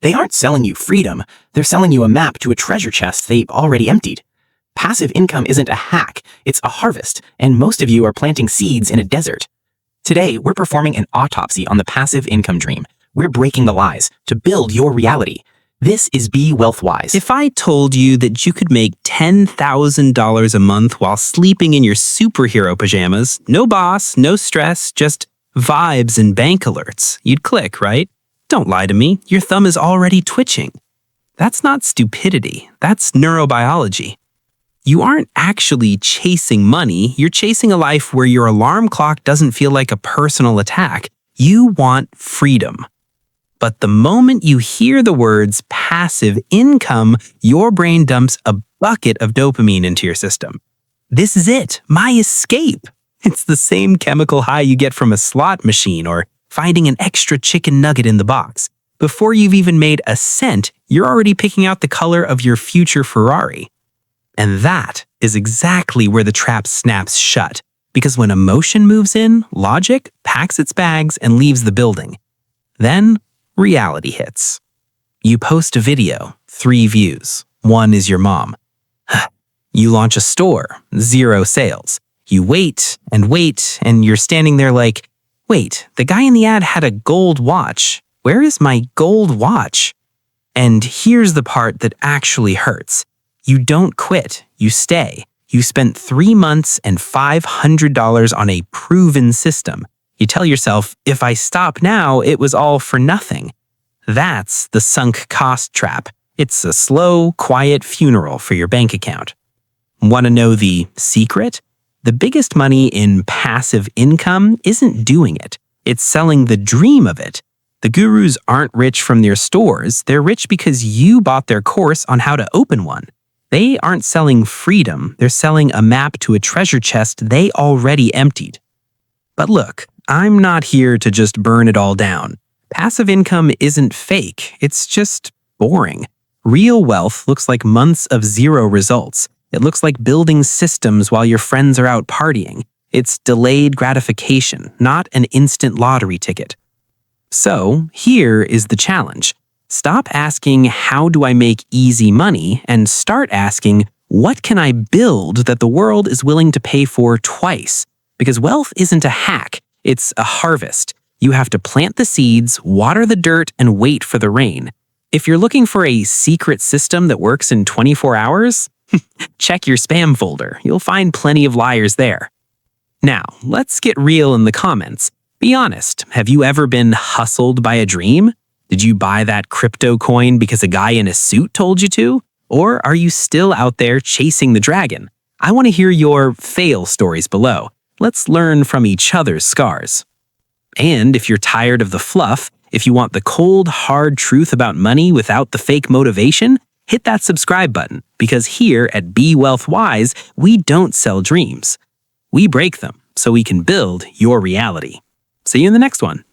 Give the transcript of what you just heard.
They aren't selling you freedom, they're selling you a map to a treasure chest they've already emptied. Passive income isn't a hack, it's a harvest, and most of you are planting seeds in a desert. Today, we're performing an autopsy on the passive income dream. We're breaking the lies to build your reality. This is Be Wealth Wise. If I told you that you could make $10,000 a month while sleeping in your superhero pajamas, no boss, no stress, just vibes and bank alerts, you'd click, right? Don't lie to me, your thumb is already twitching. That's not stupidity, that's neurobiology. You aren't actually chasing money, you're chasing a life where your alarm clock doesn't feel like a personal attack. You want freedom. But the moment you hear the words passive income, your brain dumps a bucket of dopamine into your system. This is it, my escape. It's the same chemical high you get from a slot machine or finding an extra chicken nugget in the box. Before you've even made a cent, you're already picking out the color of your future Ferrari. And that is exactly where the trap snaps shut. Because when emotion moves in, logic packs its bags and leaves the building. Then, reality hits. You post a video, 3 views. 1 is your mom. You launch a store, 0 sales. You wait, and you're standing there like, wait, the guy in the ad had a gold watch. Where is my gold watch? And here's the part that actually hurts. You don't quit, you stay. You spent 3 months and $500 on a proven system. You tell yourself, if I stop now, it was all for nothing. That's the sunk cost trap. It's a slow, quiet funeral for your bank account. Want to know the secret? The biggest money in passive income isn't doing it. It's selling the dream of it. The gurus aren't rich from their stores. They're rich because you bought their course on how to open one. They aren't selling freedom. They're selling a map to a treasure chest they already emptied. But look, I'm not here to just burn it all down. Passive income isn't fake. It's just boring. Real wealth looks like months of 0 results. It looks like building systems while your friends are out partying. It's delayed gratification, not an instant lottery ticket. So, here is the challenge. Stop asking, how do I make easy money? And start asking, what can I build that the world is willing to pay for twice? Because wealth isn't a hack, it's a harvest. You have to plant the seeds, water the dirt, and wait for the rain. If you're looking for a secret system that works in 24 hours, check your spam folder. You'll find plenty of liars there. Now, let's get real in the comments. Be honest, have you ever been hustled by a dream? Did you buy that crypto coin because a guy in a suit told you to? Or are you still out there chasing the dragon? I want to hear your fail stories below. Let's learn from each other's scars. And if you're tired of the fluff, if you want the cold, hard truth about money without the fake motivation, hit that subscribe button, because here at Be Wealth Wise, we don't sell dreams. We break them so we can build your reality. See you in the next one.